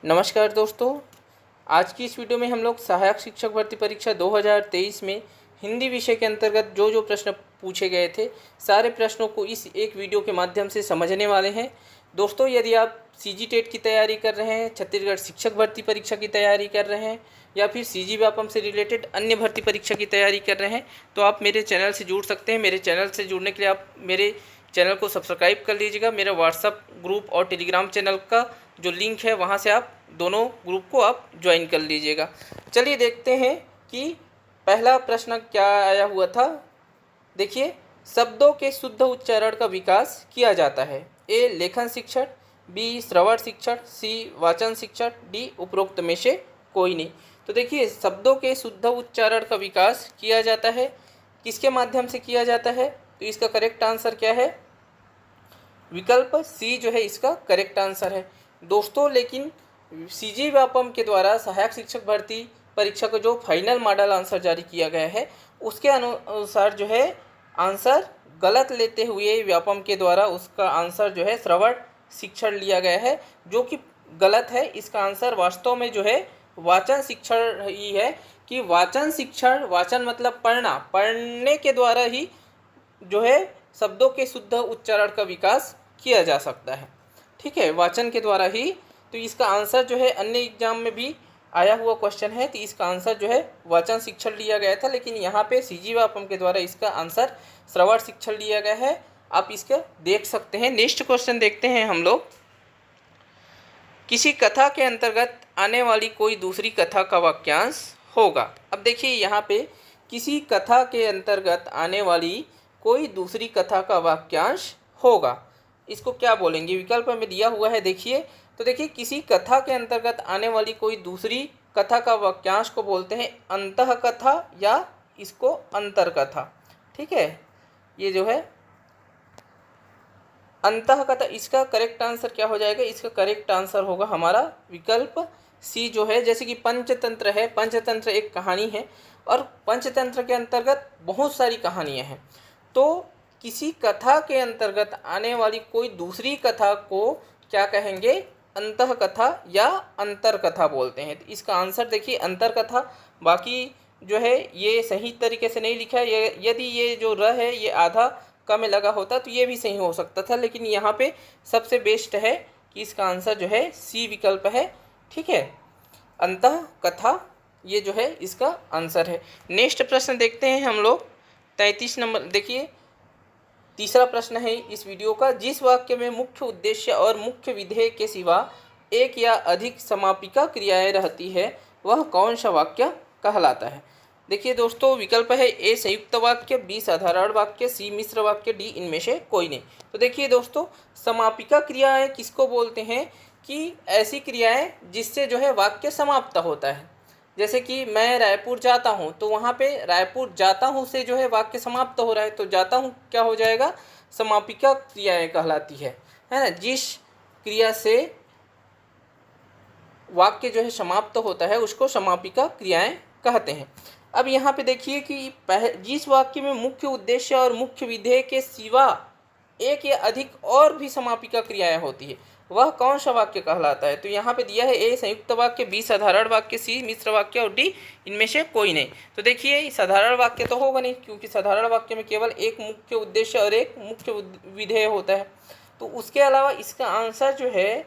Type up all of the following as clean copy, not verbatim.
नमस्कार दोस्तों, आज की इस वीडियो में हम लोग सहायक शिक्षक भर्ती परीक्षा 2023 में हिंदी विषय के अंतर्गत जो जो प्रश्न पूछे गए थे, सारे प्रश्नों को इस एक वीडियो के माध्यम से समझने वाले हैं। दोस्तों, यदि आप सीजी टेट की तैयारी कर रहे हैं, छत्तीसगढ़ शिक्षक भर्ती परीक्षा की तैयारी कर रहे हैं या फिर सीजी व्यापम से रिलेटेड अन्य भर्ती परीक्षा की तैयारी कर रहे हैं, तो आप मेरे चैनल से जुड़ सकते हैं। मेरे चैनल से जुड़ने के लिए आप मेरे चैनल को सब्सक्राइब कर लीजिएगा। मेरा व्हाट्सअप ग्रुप और टेलीग्राम चैनल का जो लिंक है, वहाँ से आप दोनों ग्रुप को आप ज्वाइन कर लीजिएगा। चलिए देखते हैं कि पहला प्रश्न क्या आया हुआ था। देखिए, शब्दों के शुद्ध उच्चारण का विकास किया जाता है। ए लेखन शिक्षण, बी श्रवण शिक्षण, सी वाचन शिक्षण, डी उपरोक्त में से कोई नहीं। तो देखिए, शब्दों के शुद्ध उच्चारण का विकास किया जाता है, किसके माध्यम से किया जाता है? तो इसका करेक्ट आंसर क्या है? विकल्प सी जो है इसका करेक्ट आंसर है दोस्तों। लेकिन सीजी व्यापम के द्वारा सहायक शिक्षक भर्ती परीक्षा का जो फाइनल मॉडल आंसर जारी किया गया है, उसके अनुसार जो है आंसर गलत लेते हुए व्यापम के द्वारा उसका आंसर जो है श्रवण शिक्षण लिया गया है, जो कि गलत है। इसका आंसर वास्तव में जो है वाचन शिक्षण ही है कि वाचन शिक्षण, वाचन मतलब पढ़ना, पढ़ने के द्वारा ही जो है शब्दों के शुद्ध उच्चारण का विकास किया जा सकता है। ठीक है, वाचन के द्वारा ही। तो इसका आंसर जो है अन्य एग्जाम में भी आया हुआ क्वेश्चन है, तो इसका आंसर जो है वाचन शिक्षण लिया गया था, लेकिन यहाँ पे सीजी व्यापम के द्वारा इसका आंसर श्रवण शिक्षण लिया गया है। आप इसका देख सकते हैं। नेक्स्ट क्वेश्चन देखते हैं हम लोग। किसी कथा के अंतर्गत आने वाली कोई दूसरी कथा का वाक्यांश होगा। अब देखिए, यहाँ पे किसी कथा के अंतर्गत आने वाली कोई दूसरी कथा का वाक्यांश होगा, इसको क्या बोलेंगे? विकल्प में दिया हुआ है, देखिए। तो देखिए, किसी कथा के अंतर्गत आने वाली कोई दूसरी कथा का वाक्यांश को बोलते हैं अंतः कथा या इसको अंतर कथा। ठीक है, ये जो है अंतः कथा, इसका करेक्ट आंसर क्या हो जाएगा? इसका करेक्ट आंसर होगा हमारा विकल्प सी जो है। जैसे कि पंचतंत्र है, पंचतंत्र एक कहानी है और पंचतंत्र के अंतर्गत बहुत सारी कहानियाँ हैं। तो किसी कथा के अंतर्गत आने वाली कोई दूसरी कथा को क्या कहेंगे? अंतः कथा या अंतर कथा बोलते हैं। तो इसका आंसर देखिए अंतर कथा। बाकी जो है ये सही तरीके से नहीं लिखा है। यदि ये जो र है ये आधा क में लगा होता तो ये भी सही हो सकता था, लेकिन यहाँ पे सबसे बेस्ट है कि इसका आंसर जो है सी विकल्प है। ठीक है, अंतः कथा ये जो है इसका आंसर है। नेक्स्ट प्रश्न देखते हैं हम लोग। 33 नंबर देखिए, तीसरा प्रश्न है इस वीडियो का। जिस वाक्य में मुख्य उद्देश्य और मुख्य विधेय के सिवा एक या अधिक समापिका क्रियाएं रहती है, वह कौन सा वाक्य कहलाता है? देखिए दोस्तों, विकल्प है ए संयुक्त वाक्य, बी साधारण वाक्य, सी मिश्र वाक्य, डी इनमें से कोई नहीं। तो देखिए दोस्तों, समापिका क्रियाएं किसको बोलते हैं? कि ऐसी क्रियाएं जिससे जो है वाक्य समाप्त होता है। जैसे कि मैं रायपुर जाता हूँ, तो वहाँ पे रायपुर जाता हूँ से जो है वाक्य समाप्त हो रहा है, तो जाता हूँ क्या हो जाएगा? समापिका क्रियाएं कहलाती है ना। जिस क्रिया से वाक्य जो है समाप्त होता है उसको समापिका क्रियाएं कहते हैं। अब यहाँ पे देखिए कि जिस वाक्य में मुख्य उद्देश्य और मुख्य विधेय के सिवा एक या अधिक और भी समापिका क्रियाएं होती है, वह कौन सा वाक्य कहलाता है? तो यहाँ पे दिया है ए संयुक्त वाक्य, बी साधारण वाक्य, सी मिश्र वाक्य और डी इनमें से कोई नहीं। तो देखिए, साधारण वाक्य तो होगा नहीं, क्योंकि साधारण वाक्य में केवल एक मुख्य उद्देश्य और एक मुख्य विधेय होता है। तो उसके अलावा इसका आंसर जो है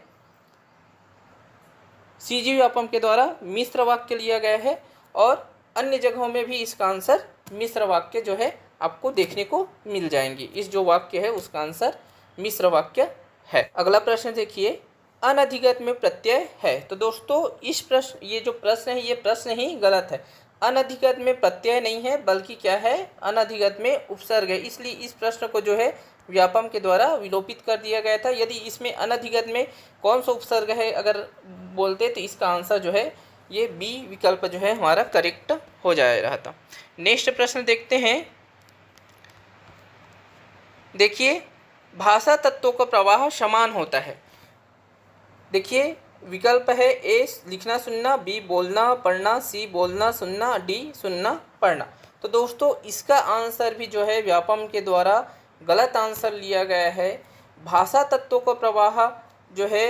सीजी व्यापम के द्वारा मिश्र वाक्य लिया गया है, और अन्य जगहों में भी इसका आंसर मिश्र वाक्य जो है आपको देखने को मिल जाएंगे। इस जो वाक्य है उसका आंसर मिश्र वाक्य है। अगला प्रश्न देखिए, अनधिगत में प्रत्यय है। तो दोस्तों, इस प्रश्न, ये जो प्रश्न है ये प्रश्न ही गलत है। अनधिगत में प्रत्यय नहीं है, बल्कि क्या है? अनधिगत में उपसर्ग है। इसलिए इस प्रश्न को जो है व्यापम के द्वारा विलोपित कर दिया गया था। यदि इसमें अनधिगत में कौन सा उपसर्ग है अगर बोलते, तो इसका आंसर जो है ये बी विकल्प जो है हमारा करेक्ट हो जा रहा था। नेक्स्ट प्रश्न देखते हैं। देखिए, भाषा तत्वों का प्रवाह समान होता है। देखिए, विकल्प है ए लिखना सुनना, बी बोलना पढ़ना, सी बोलना सुनना, डी सुनना पढ़ना। तो दोस्तों, इसका आंसर भी जो है व्यापम के द्वारा गलत आंसर लिया गया है। भाषा तत्वों का प्रवाह जो है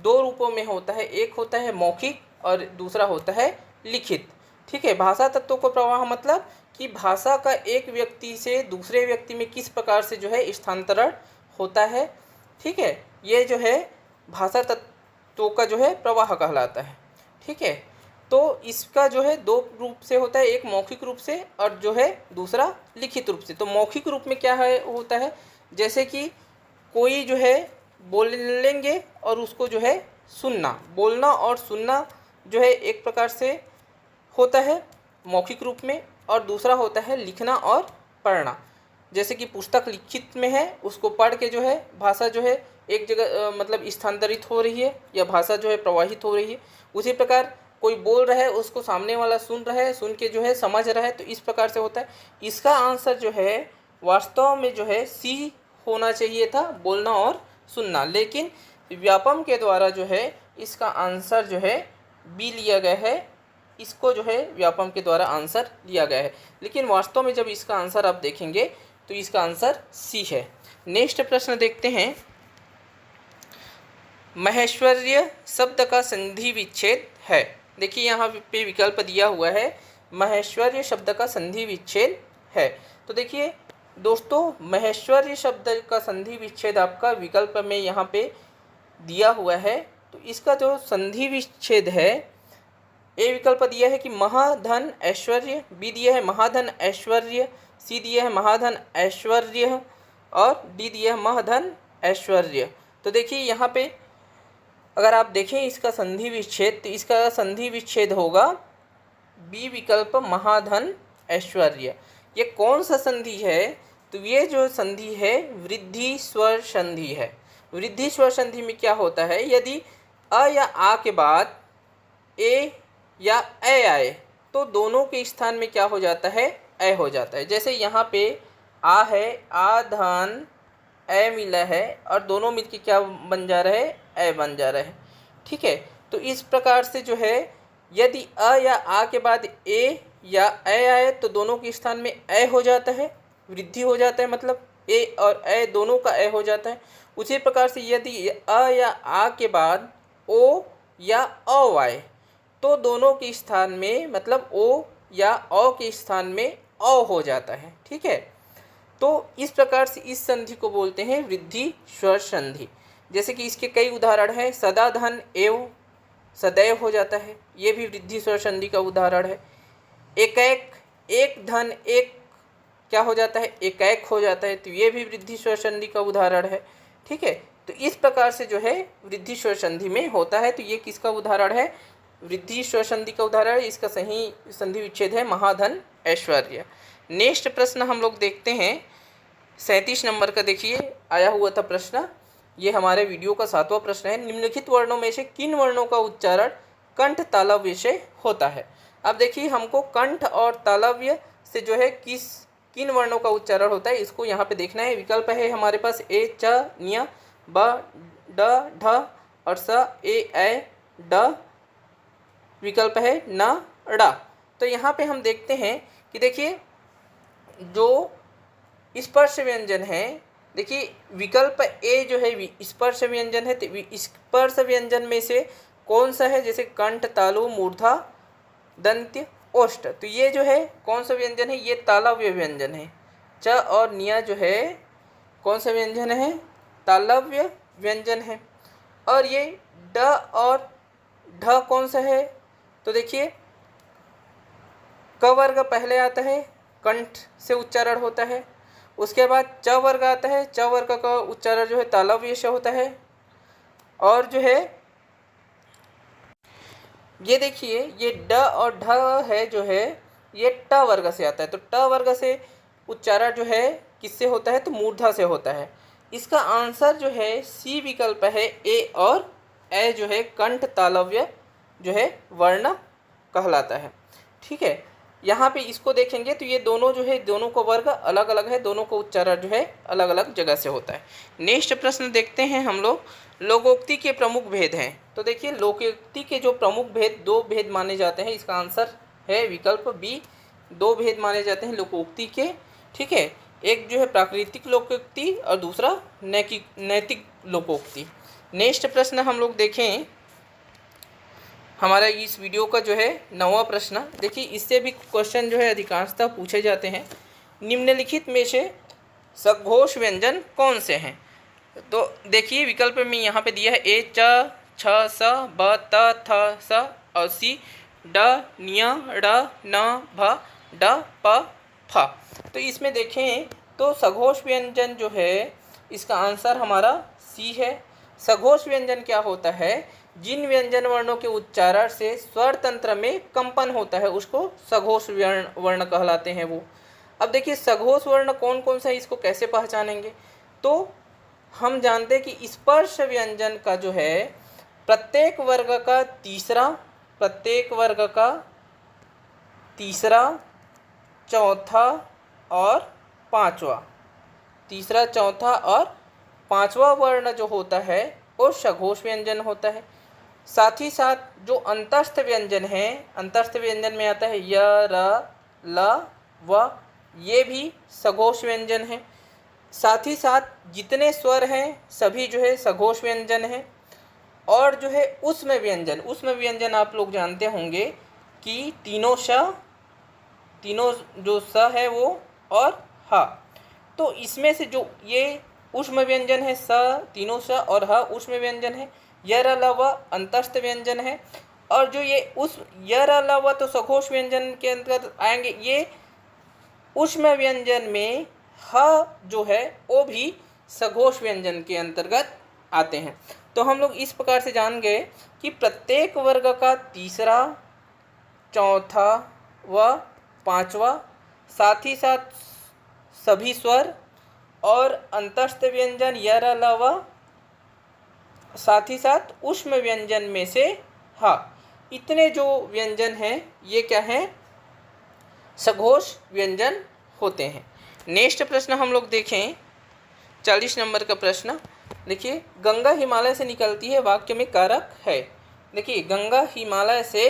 दो रूपों में होता है, एक होता है मौखिक और दूसरा होता है लिखित। ठीक है, भाषा तत्वों का प्रवाह मतलब कि भाषा का एक व्यक्ति से दूसरे व्यक्ति में किस प्रकार से जो है स्थानांतरण होता है। ठीक है, ये जो है भाषा तत्वों का जो है प्रवाह कहलाता है। ठीक है, तो इसका जो है दो रूप से होता है, एक मौखिक रूप से और जो है दूसरा लिखित रूप से। तो मौखिक रूप में क्या है होता है, जैसे कि कोई जो है बोलेंगे और उसको जो है सुनना, बोलना और सुनना जो है एक प्रकार से होता है मौखिक रूप में, और दूसरा होता है लिखना और पढ़ना। जैसे कि पुस्तक लिखित में है, उसको पढ़ के जो है भाषा जो है एक जगह मतलब स्थानांतरित हो रही है या भाषा जो है प्रवाहित हो रही है। उसी प्रकार कोई बोल रहा है, उसको सामने वाला सुन रहा है, सुन के जो है समझ रहा है, तो इस प्रकार से होता है। इसका आंसर जो है वास्तव में जो है सी होना चाहिए था, बोलना और सुनना, लेकिन व्यापम के द्वारा जो है इसका आंसर जो है बी लिया गया है। इसको जो है व्यापम के द्वारा आंसर लिया गया है, लेकिन वास्तव में जब इसका आंसर आप देखेंगे तो इसका आंसर सी है। नेक्स्ट प्रश्न देखते हैं, महेश्वर्य शब्द का संधि विच्छेद है। देखिए यहाँ पे विकल्प दिया हुआ है, महेश्वर्य शब्द का संधि विच्छेद है। तो देखिए दोस्तों, महेश्वर्य शब्द का संधि विच्छेद आपका विकल्प में यहाँ पे दिया हुआ है। तो इसका जो संधि विच्छेद है, ए विकल्प दिया है कि महाधन ऐश्वर्य, बी दिया है महाधन ऐश्वर्य, सी दिया है महाधन ऐश्वर्य और डी दिया है महाधन ऐश्वर्य। तो देखिए यहाँ पे अगर आप देखें इसका संधि विच्छेद, तो इसका संधि विच्छेद होगा बी विकल्प महाधन ऐश्वर्य। ये कौन सा संधि है, तो ये जो संधि है वृद्धि स्वर संधि है। वृद्धि स्वर संधि में क्या होता है, यदि अ या आ के बाद ए या ए आए तो दोनों के स्थान में क्या हो जाता है, ए हो जाता है। जैसे यहाँ पे आ है, आ धन ए मिला है और दोनों मिलके क्या बन जा रहा है, ए बन जा रहा है। ठीक है, तो इस प्रकार से जो है यदि अ या आ के बाद ए या ए आए तो दोनों के स्थान में ए हो जाता है, वृद्धि हो जाता है, मतलब ए और ए दोनों का ए हो जाता है। उसी प्रकार से यदि अ या आ के बाद ओ या औ आए तो दोनों के स्थान में मतलब ओ या औ के स्थान में औ हो जाता है। ठीक है, तो इस प्रकार से इस संधि को बोलते हैं वृद्धि स्वर संधि। जैसे कि इसके कई उदाहरण हैं, सदा धन एव सदैव हो जाता है, ये भी वृद्धि स्वर संधि का उदाहरण है। एक एक धन एक क्या हो जाता है, एक हो जाता है, तो ये भी वृद्धि स्वर संधि का उदाहरण है। ठीक है, तो इस प्रकार से जो है वृद्धि स्वर संधि में होता है। तो ये किसका उदाहरण है, वृद्धि स्वर संधि का उदाहरण है। इसका सही संधि विच्छेद है महाधन ऐश्वर्य। नेक्स्ट प्रश्न हम लोग देखते हैं 37 नंबर का। देखिए आया हुआ था प्रश्न, ये हमारे वीडियो का 7वां प्रश्न है। निम्नलिखित वर्णों में से किन वर्णों का उच्चारण कंठ तालव्य से होता है। अब देखिए हमको कंठ और तालव्य से जो है किन वर्णों का उच्चारण होता है इसको यहाँ पे देखना है। विकल्प है हमारे पास ए च न्य ब ड ढ और स ए ड, विकल्प है न ड़। तो यहाँ पे हम देखते हैं कि देखिए जो स्पर्श व्यंजन है, देखिए विकल्प ए जो है स्पर्श व्यंजन है, तो स्पर्श व्यंजन में से कौन सा है, जैसे कंठ तालु मूर्धा दंत्य ओष्ठ, तो ये जो है कौन सा व्यंजन है, ये तालव्य व्यंजन है। च और निया जो है कौन सा व्यंजन है, तालव्य व्यंजन है। और ये ड और ढ कौन सा है, तो देखिए क वर्ग पहले आता है, कंठ से उच्चारण होता है। उसके बाद च वर्ग आता है, च वर्ग का उच्चारण जो है तालव्य से होता है। और जो है ये देखिए ये ड और ढ है जो है ये ट वर्ग से आता है, तो ट वर्ग से उच्चारण जो है किससे होता है, तो मूर्धा से होता है। इसका आंसर जो है सी विकल्प है ए और ए जो है कंठ तालव्य जो है वर्ण कहलाता है। ठीक है, यहाँ पे इसको देखेंगे तो ये दोनों जो है दोनों को वर्ग अलग अलग है, दोनों को उच्चारण जो है अलग अलग जगह से होता है। नेक्स्ट प्रश्न देखते हैं हम लोग, लोकोक्ति के प्रमुख भेद हैं। तो देखिए लोकोक्ति के जो प्रमुख भेद, दो भेद माने जाते हैं, इसका आंसर है विकल्प बी, दो भेद माने जाते हैं लोकोक्ति के। ठीक है, एक जो है प्राकृतिक लोकोक्ति और दूसरा नैतिक लोकोक्ति। नेक्स्ट प्रश्न हम लोग देखें, हमारा इस वीडियो का जो है 9वां प्रश्न। देखिए इससे भी क्वेश्चन जो है अधिकांशतः पूछे जाते हैं। निम्नलिखित में से सघोष व्यंजन कौन से हैं? तो देखिए विकल्प में यहाँ पे दिया है ए च छ स ब त थ स और सी ड न्य ड न भ ड प फ। तो इसमें देखें तो सघोष व्यंजन जो है इसका आंसर हमारा सी है। सघोष व्यंजन क्या होता है? जिन व्यंजन वर्णों के उच्चारण से स्वर तंत्र में कंपन होता है उसको सघोष वर्ण कहलाते हैं वो। अब देखिए सघोष वर्ण कौन कौन सा है, इसको कैसे पहचानेंगे? तो हम जानते हैं कि स्पर्श व्यंजन का जो है प्रत्येक वर्ग का तीसरा, चौथा और पांचवा वर्ण जो होता है वो सघोष व्यंजन होता है। साथ ही साथ जो अंतस्थ व्यंजन है, अंतस्थ व्यंजन में आता है य र ल व, ये भी सघोष व्यंजन है। साथ ही साथ जितने स्वर हैं सभी जो है सघोष व्यंजन है। और जो है उष्म व्यंजन आप लोग जानते होंगे कि तीनों जो स है वो और ह। तो इसमें से जो ये उष्म व्यंजन है स, तीनों स और ह उष्म व्यंजन है। य र ल व अंतस्थ व्यंजन है। और जो ये य र ल व तो सघोष व्यंजन के अंतर्गत आएंगे। ये उष्म व्यंजन में ह जो है वो भी सघोष व्यंजन के अंतर्गत आते हैं। तो हम लोग इस प्रकार से जान गए कि प्रत्येक वर्ग का तीसरा, चौथा व पांचवा, साथ ही साथ सभी स्वर और अंतस्थ व्यंजन य र ल व, साथ ही साथ उष्म व्यंजन में से ह, इतने जो व्यंजन हैं ये क्या हैं? सघोष व्यंजन होते हैं। नेक्स्ट प्रश्न हम लोग देखें 40 नंबर का प्रश्न। देखिए गंगा हिमालय से निकलती है वाक्य में कारक है। देखिए गंगा हिमालय से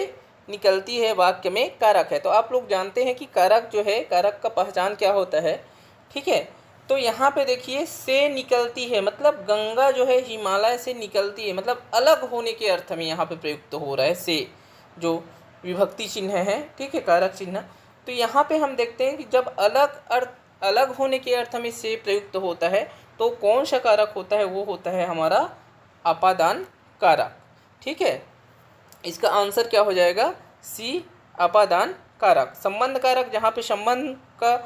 निकलती है वाक्य में कारक है। तो आप लोग जानते हैं कि कारक जो है, कारक का पहचान क्या होता है, ठीक है। तो यहाँ पे देखिए से निकलती है मतलब गंगा जो है हिमालय से निकलती है, मतलब अलग होने के अर्थ में यहाँ पे प्रयुक्त हो रहा है से, जो विभक्ति चिन्ह है, ठीक है, कारक चिन्ह। तो यहाँ पे हम देखते हैं कि जब अलग होने के अर्थ में से प्रयुक्त होता है तो कौन सा कारक होता है? वो होता है हमारा अपादान कारक, ठीक है। इसका आंसर क्या हो जाएगा? सी, अपादान कारक। संबंध कारक जहाँ पे संबंध का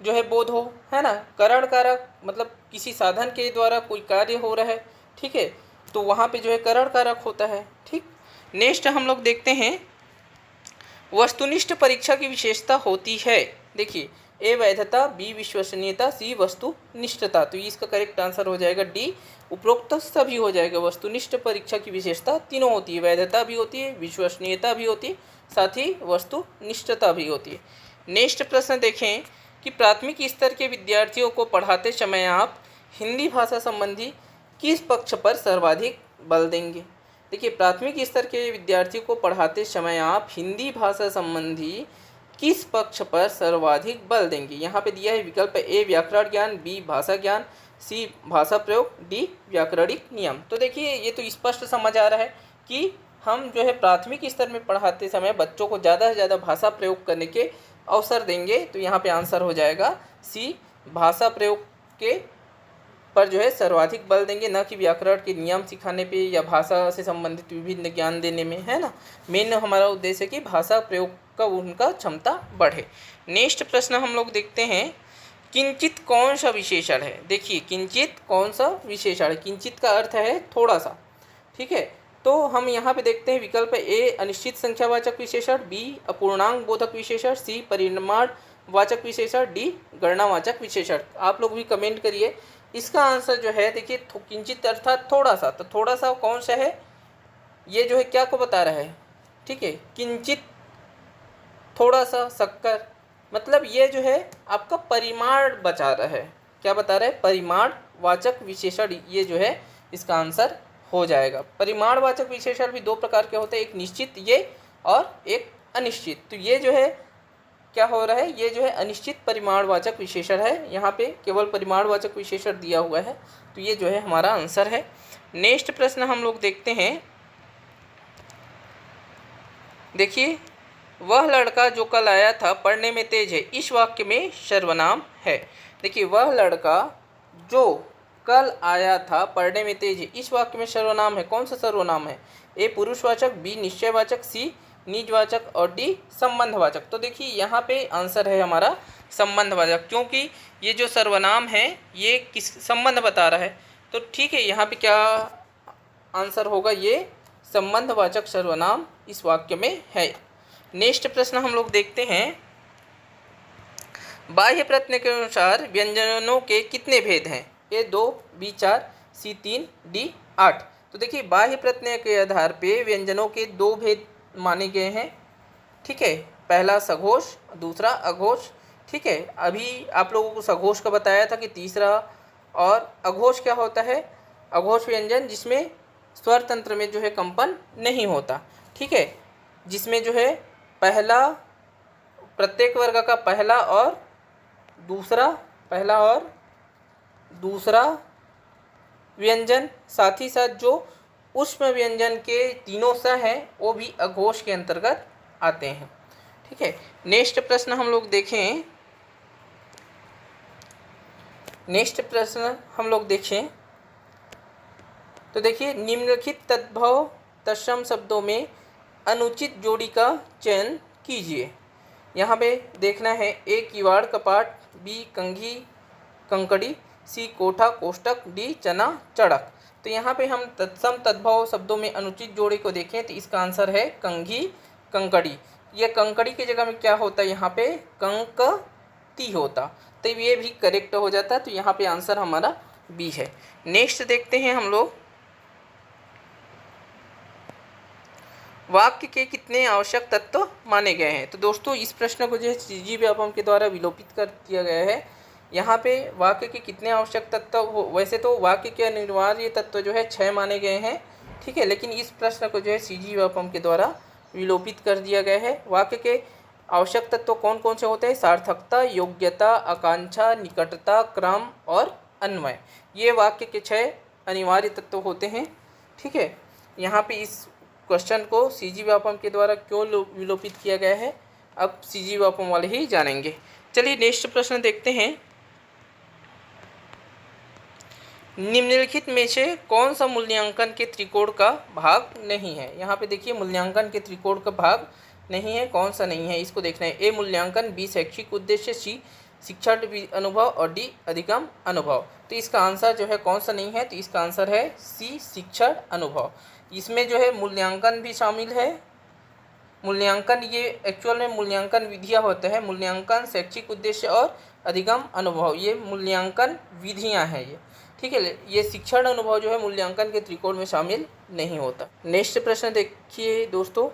जो है बोध हो, है ना। करण कारक मतलब किसी साधन के द्वारा कोई कार्य हो रहा है, ठीक है, तो वहाँ पे जो है करण कारक होता है, ठीक। नेक्स्ट हम लोग देखते हैं वस्तुनिष्ठ परीक्षा की विशेषता होती है। देखिए ए वैधता, बी विश्वसनीयता, सी वस्तुनिष्ठता। तो इसका करेक्ट आंसर हो जाएगा डी, उपरोक्त सभी हो जाएगा। वस्तुनिष्ठ परीक्षा की विशेषता तीनों होती है, वैधता भी होती है, विश्वसनीयता भी होती है, साथ ही वस्तुनिष्ठता भी होती है। नेक्स्ट प्रश्न देखें कि प्राथमिक स्तर के विद्यार्थियों को पढ़ाते समय आप हिंदी भाषा संबंधी किस पक्ष पर सर्वाधिक बल देंगे? देखिए प्राथमिक स्तर के विद्यार्थियों को पढ़ाते समय आप हिंदी भाषा संबंधी किस पक्ष पर सर्वाधिक बल देंगे? यहाँ पे दिया है विकल्प ए व्याकरण ज्ञान, बी भाषा ज्ञान, सी भाषा प्रयोग, डी व्याकरणिक नियम। तो देखिए ये तो स्पष्ट समझ आ रहा है कि हम जो है प्राथमिक स्तर में पढ़ाते समय बच्चों को ज़्यादा से ज़्यादा भाषा प्रयोग करने के अवसर देंगे। तो यहाँ पे आंसर हो जाएगा सी, भाषा प्रयोग के पर जो है सर्वाधिक बल देंगे, न कि व्याकरण के नियम सिखाने पे या भाषा से संबंधित विभिन्न ज्ञान देने में, है ना। मेन हमारा उद्देश्य है कि भाषा प्रयोग का उनका क्षमता बढ़े। नेक्स्ट प्रश्न हम लोग देखते हैं किंचित कौन सा विशेषण है? देखिए किंचित कौन सा विशेषण है? किंचित का अर्थ है थोड़ा सा, ठीक है। तो हम यहाँ पे देखते हैं विकल्प ए अनिश्चित संख्यावाचक विशेषण, बी अपूर्णांक बोधक विशेषण, सी परिमाण वाचक विशेषण, डी गणनावाचक विशेषण। आप लोग भी कमेंट करिए। इसका आंसर जो है देखिए किंचित अर्थात थोड़ा सा, तो थोड़ा सा कौन सा है? ये जो है क्या को बता रहा है, ठीक है, किंचित थोड़ा सा शक्कर, मतलब ये जो है आपका परिमाण बता रहा है। क्या बता रहा है? परिमाण वाचक विशेषण, ये जो है इसका आंसर हो जाएगा। परिमाण वाचक विशेषण भी दो प्रकार के होते हैं, एक निश्चित ये और एक अनिश्चित। तो ये जो है क्या हो रहा है? ये जो है अनिश्चित परिमाणवाचक विशेषण है। यहाँ पे केवल परिमाणवाचक विशेषण दिया हुआ है, तो ये जो है हमारा आंसर है। नेक्स्ट प्रश्न हम लोग देखते हैं। देखिए, वह लड़का जो कल आया था पढ़ने में तेज है, इस वाक्य में सर्वनाम है। देखिए, वह लड़का जो कल आया था पढ़ने में तेज है, इस वाक्य में सर्वनाम है। कौन सा सर्वनाम है? ए पुरुषवाचक, बी निश्चयवाचक, सी निजवाचक और डी संबंधवाचक। तो देखिए, यहाँ पे आंसर है हमारा संबंधवाचक, क्योंकि ये जो सर्वनाम है ये किस संबंध बता रहा है। तो ठीक है, यहाँ पे क्या आंसर होगा? ये संबंधवाचक सर्वनाम इस वाक्य में है। नेक्स्ट प्रश्न हम लोग देखते हैं। बाह्य प्रत्यय के अनुसार व्यंजनों के कितने भेद हैं? ए 2, बी 4, सी 3, डी 8। तो देखिए, बाह्य प्रत्यय के आधार पे व्यंजनों के 2 भेद माने गए हैं। ठीक है, पहला सघोष, दूसरा अघोष। ठीक है, अभी आप लोगों को सघोष का बताया था कि तीसरा। और अघोष क्या होता है? अघोष व्यंजन जिसमें स्वर तंत्र में जो है कंपन नहीं होता। ठीक है, जिसमें जो है पहला, प्रत्येक वर्ग का पहला और दूसरा व्यंजन, साथ ही साथ जो ऊष्म व्यंजन के तीनों स हैं वो भी अघोष के अंतर्गत आते हैं। ठीक है, नेक्स्ट प्रश्न हम लोग देखें। तो देखिए, निम्नलिखित तद्भव तत्सम शब्दों में अनुचित जोड़ी का चयन कीजिए। यहाँ पे देखना है, ए किवाड़ कपाट, बी कंघी कंकड़ी, सी कोठा कोष्टक, डी चना चढ़क। तो यहाँ पे हम तत्सम तद्भव शब्दों में अनुचित जोड़ी को देखें तो इसका आंसर है कंघी कंकड़ी। ये कंकड़ी की जगह में क्या होता है? यहाँ पे कंकती होता, तो ये भी करेक्ट हो जाता। तो यहाँ पे आंसर हमारा बी है। नेक्स्ट देखते हैं हम लोग, वाक्य के कितने आवश्यक तत्व माने गए हैं। तो दोस्तों, इस प्रश्न को जो है सीजी व्यापम के द्वारा विलोपित कर दिया गया है। यहाँ पे वाक्य के कितने आवश्यक तत्व वैसे तो वाक्य के अनिवार्य तत्व जो है 6 माने गए हैं। ठीक है, लेकिन इस प्रश्न को जो है सीजी व्यापम के द्वारा विलोपित कर दिया गया है। वाक्य के आवश्यक तत्व कौन कौन से होते हैं? सार्थकता, योग्यता, आकांक्षा, निकटता, क्रम और अन्वय। ये वाक्य के 6 अनिवार्य तत्व होते हैं। ठीक है, यहाँ पे इस क्वेश्चन को सीजी व्यापम के द्वारा क्यों विलोपित किया गया है, अब सीजी व्यापम वाले ही जानेंगे। चलिए नेक्स्ट प्रश्न देखते हैं। निम्नलिखित में से कौन सा मूल्यांकन के त्रिकोण का भाग नहीं है? यहाँ पे देखिए, मूल्यांकन के त्रिकोण का भाग नहीं है, कौन सा नहीं है इसको देखना है। ए मूल्यांकन, बी शैक्षिक उद्देश्य, सी शिक्षण अनुभव और डी अधिगम अनुभव। तो इसका आंसर जो है कौन सा नहीं है? तो इसका आंसर है सी शिक्षण अनुभव। इसमें जो है मूल्यांकन भी शामिल है। मूल्यांकन ये एक्चुअल में मूल्यांकन विधियाँ होते हैं। मूल्यांकन, शैक्षिक उद्देश्य और अधिगम अनुभव, ये मूल्यांकन विधियाँ हैं ये। ठीक है, ये शिक्षण अनुभव जो है मूल्यांकन के त्रिकोण में शामिल नहीं होता। नेक्स्ट प्रश्न देखिए दोस्तों,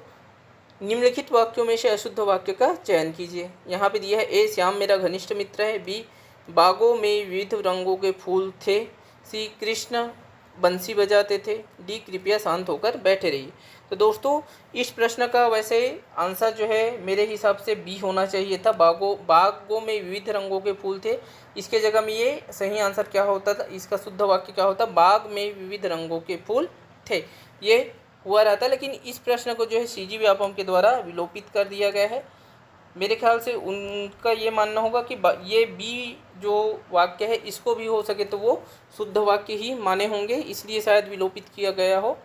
निम्नलिखित वाक्यों में से अशुद्ध वाक्य का चयन कीजिए। यहाँ पे दिया है, ए श्याम मेरा घनिष्ठ मित्र है, बी बागों में विविध रंगों के फूल थे, सी कृष्ण बंसी बजाते थे, डी कृपया शांत होकर बैठे रहिए। तो दोस्तों, इस प्रश्न का वैसे आंसर जो है मेरे हिसाब से बी होना चाहिए था। बागों में विविध रंगों के फूल थे, इसके जगह में ये सही आंसर क्या होता था? इसका शुद्ध वाक्य क्या होता? बाग में विविध रंगों के फूल थे, ये हुआ रहता। लेकिन इस प्रश्न को जो है सीजी व्यापम के द्वारा विलोपित कर दिया गया है। मेरे ख्याल से उनका ये मानना होगा कि ये बी जो वाक्य है इसको भी हो सके तो वो शुद्ध वाक्य ही माने होंगे, इसलिए शायद विलोपित किया गया हो।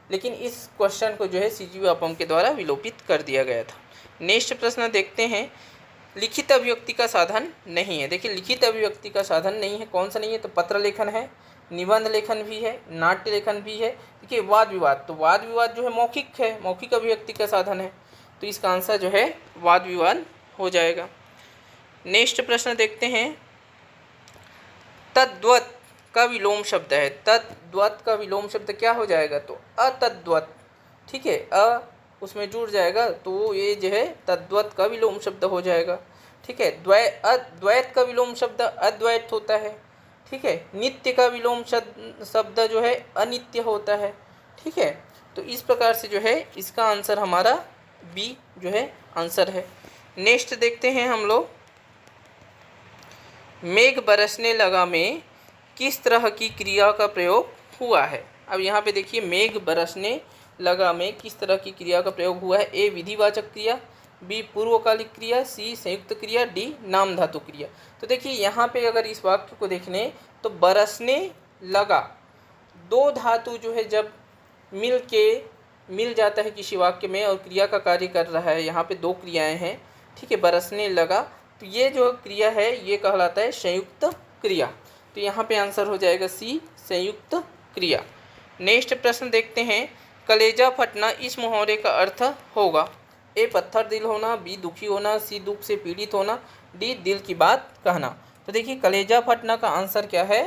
लेकिन इस क्वेश्चन को जो है सीजी व्यापम के द्वारा विलोपित कर दिया गया था। नेक्स्ट प्रश्न देखते हैं, लिखित अभिव्यक्ति का साधन नहीं है। देखिए, लिखित अभिव्यक्ति का साधन नहीं है, कौन सा नहीं है? तो पत्र लेखन है, निबंध लेखन भी है, नाट्य लेखन भी है। देखिए, वाद विवाद, तो वाद विवाद जो है मौखिक है, मौखिक अभिव्यक्ति का साधन है, तो इसका आंसर जो है वाद विवाद हो जाएगा। नेक्स्ट प्रश्न देखते हैं, तद्वत का विलोम शब्द है। तद्वत का विलोम शब्द क्या हो जाएगा? तो अतद्वत। ठीक है, उसमें जुड़ जाएगा तो ये जो है तद्वत का विलोम शब्द हो जाएगा। ठीक है, अद्वैत का विलोम शब्द अद्वैत होता है। ठीक है, नित्य का विलोम शब्द जो है अनित्य होता है। ठीक है, तो इस प्रकार से जो है इसका आंसर हमारा बी जो है आंसर है। नेक्स्ट देखते हैं हम लोग, मेघ बरसने लगा में किस तरह की क्रिया का प्रयोग हुआ है? अब यहाँ पे देखिए मेघ बरसने लगा में किस तरह की क्रिया का प्रयोग हुआ है। ए विधिवाचक क्रिया, बी पूर्वकालिक क्रिया, सी संयुक्त क्रिया, डी नाम धातु क्रिया। तो देखिए यहाँ पे अगर इस वाक्य को देखें तो बरसने लगा, दो धातु जो है जब मिल जाता है किसी वाक्य में और क्रिया का कार्य कर रहा है, यहाँ पे दो क्रियाएं हैं, ठीक है, बरसने लगा, तो ये जो क्रिया है ये कहलाता है संयुक्त क्रिया। तो यहाँ पे आंसर हो जाएगा सी संयुक्त क्रिया। नेक्स्ट प्रश्न देखते हैं, कलेजा फटना इस मुहावरे का अर्थ होगा। ए पत्थर दिल होना, बी दुखी होना, सी दुख से पीड़ित होना, डी दिल की बात कहना। तो देखिए कलेजा फटना का आंसर क्या है,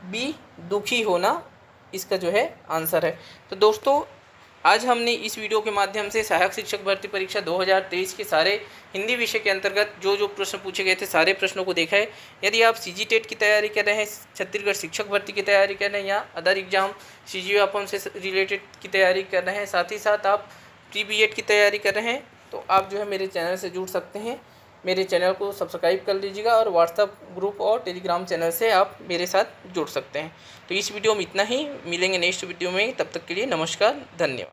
बी दुखी होना इसका जो है आंसर है। तो दोस्तों आज हमने इस वीडियो के माध्यम से सहायक शिक्षक भर्ती परीक्षा 2023 के सारे हिंदी विषय के अंतर्गत जो प्रश्न पूछे गए थे सारे प्रश्नों को देखा है। यदि आप सीजी टेट की तैयारी कर रहे हैं, छत्तीसगढ़ शिक्षक भर्ती की तैयारी कर रहे हैं या अदर एग्जाम CGO से रिलेटेड की तैयारी कर रहे हैं, साथ ही साथ आप प्री-BEड की तैयारी कर रहे हैं, तो आप जो है मेरे चैनल से जुड़ सकते हैं। मेरे चैनल को सब्सक्राइब कर लीजिएगा और व्हाट्सएप ग्रुप और टेलीग्राम चैनल से आप मेरे साथ जुड़ सकते हैं। तो इस वीडियो में इतना ही, मिलेंगे नेक्स्ट वीडियो में, तब तक के लिए नमस्कार, धन्यवाद।